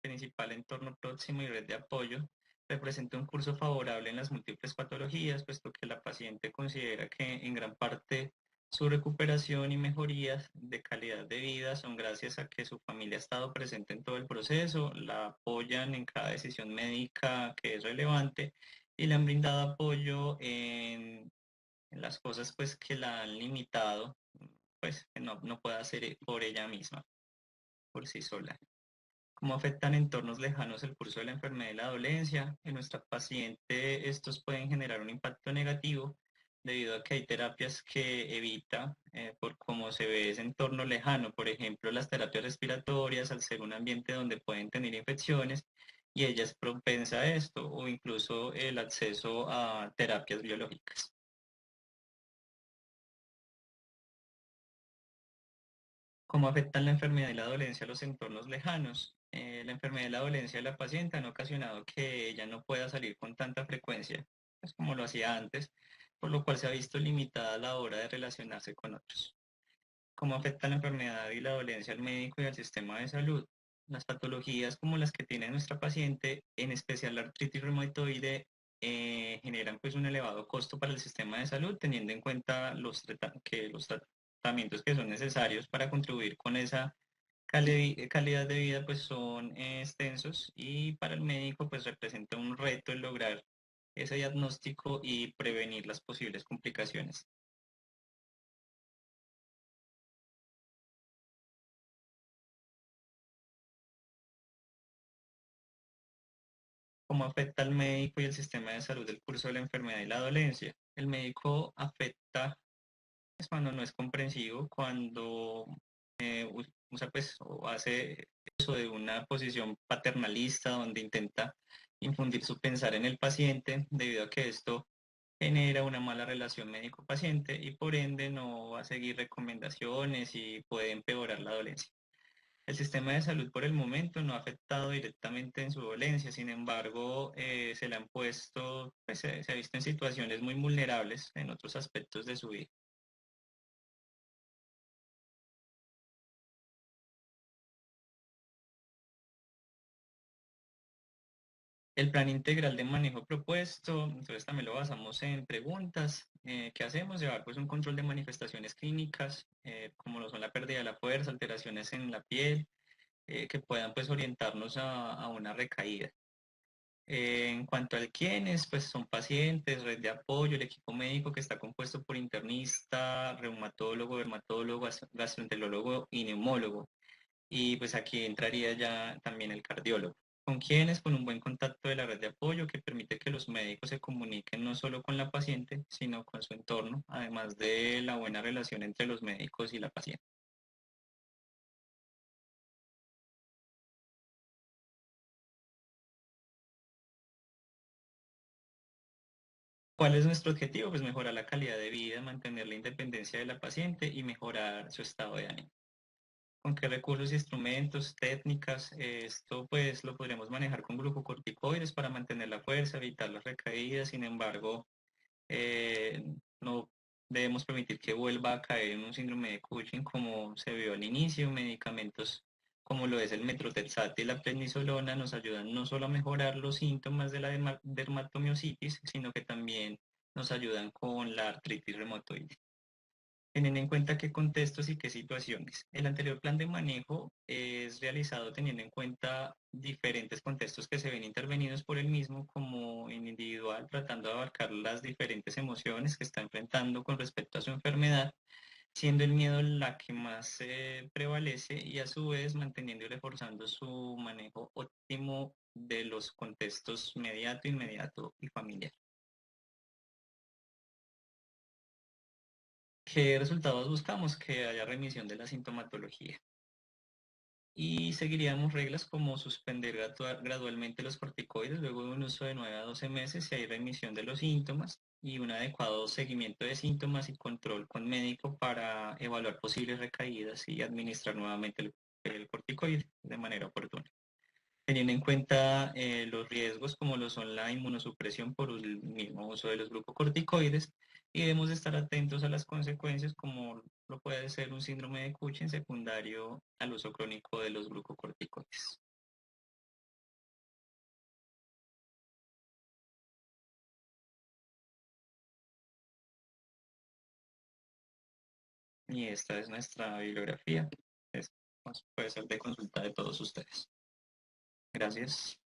principal entorno próximo y red de apoyo, representa un curso favorable en las múltiples patologías, puesto que la paciente considera que en gran parte su recuperación y mejorías de calidad de vida son gracias a que su familia ha estado presente en todo el proceso, la apoyan en cada decisión médica que es relevante y le han brindado apoyo en las cosas pues que la han limitado, pues que no puede hacer por ella misma, por sí sola. ¿Cómo afectan entornos lejanos el curso de la enfermedad y la dolencia? En nuestra paciente estos pueden generar un impacto negativo debido a que hay terapias que evita por cómo se ve ese entorno lejano, por ejemplo las terapias respiratorias al ser un ambiente donde pueden tener infecciones y ella es propensa a esto o incluso el acceso a terapias biológicas. ¿Cómo afectan la enfermedad y la dolencia a los entornos lejanos? La enfermedad y la dolencia de la paciente han ocasionado que ella no pueda salir con tanta frecuencia, pues como lo hacía antes, por lo cual se ha visto limitada a la hora de relacionarse con otros. ¿Cómo afecta la enfermedad y la dolencia al médico y al sistema de salud? Las patologías como las que tiene nuestra paciente, en especial la artritis reumatoide, generan pues un elevado costo para el sistema de salud, teniendo en cuenta que los tratamientos que son necesarios para contribuir con esa calidad de vida pues son extensos y para el médico pues representa un reto el lograr ese diagnóstico y prevenir las posibles complicaciones. ¿Cómo afecta al médico y el sistema de salud el curso de la enfermedad y la dolencia? El médico afecta pues, cuando no es comprensivo, cuando usa pues o hace uso de una posición paternalista donde intenta infundir su pensar en el paciente, debido a que esto genera una mala relación médico-paciente y por ende no va a seguir recomendaciones y puede empeorar la dolencia. El sistema de salud por el momento no ha afectado directamente en su dolencia, sin embargo, se le han puesto, pues, se ha visto en situaciones muy vulnerables en otros aspectos de su vida. El plan integral de manejo propuesto, entonces también lo basamos en preguntas que hacemos, llevar pues un control de manifestaciones clínicas, como lo son la pérdida de la fuerza, alteraciones en la piel, que puedan pues orientarnos a una recaída. En cuanto al quiénes, pues son pacientes, red de apoyo, el equipo médico que está compuesto por internista, reumatólogo, dermatólogo, gastroenterólogo y neumólogo. Y pues aquí entraría ya también el cardiólogo. ¿Con quiénes? Con un buen contacto de la red de apoyo que permite que los médicos se comuniquen no solo con la paciente, sino con su entorno, además de la buena relación entre los médicos y la paciente. ¿Cuál es nuestro objetivo? Pues mejorar la calidad de vida, mantener la independencia de la paciente y mejorar su estado de ánimo. ¿Con qué recursos, instrumentos, técnicas? Esto pues lo podremos manejar con glucocorticoides para mantener la fuerza, evitar las recaídas. Sin embargo, no debemos permitir que vuelva a caer en un síndrome de Cushing como se vio al inicio. Medicamentos como lo es el metrotexate y la prednisolona nos ayudan no solo a mejorar los síntomas de la dermatomiositis, sino que también nos ayudan con la artritis reumatoide. Teniendo en cuenta qué contextos y qué situaciones. El anterior plan de manejo es realizado teniendo en cuenta diferentes contextos que se ven intervenidos por el mismo como en individual, tratando de abarcar las diferentes emociones que está enfrentando con respecto a su enfermedad, siendo el miedo la que más prevalece y a su vez manteniendo y reforzando su manejo óptimo de los contextos mediato, inmediato y familiar. ¿Qué resultados buscamos? Que haya remisión de la sintomatología. Y seguiríamos reglas como suspender gradualmente los corticoides luego de un uso de 9 a 12 meses si hay remisión de los síntomas. y un adecuado seguimiento de síntomas y control con médico para evaluar posibles recaídas y administrar nuevamente el corticoide de manera oportuna. Teniendo en cuenta los riesgos como lo son la inmunosupresión por el mismo uso de los glucocorticoides, y debemos estar atentos a las consecuencias como lo puede ser un síndrome de Cushing secundario al uso crónico de los glucocorticoides. Y esta es nuestra bibliografía. Puede ser de consulta de todos ustedes. Gracias.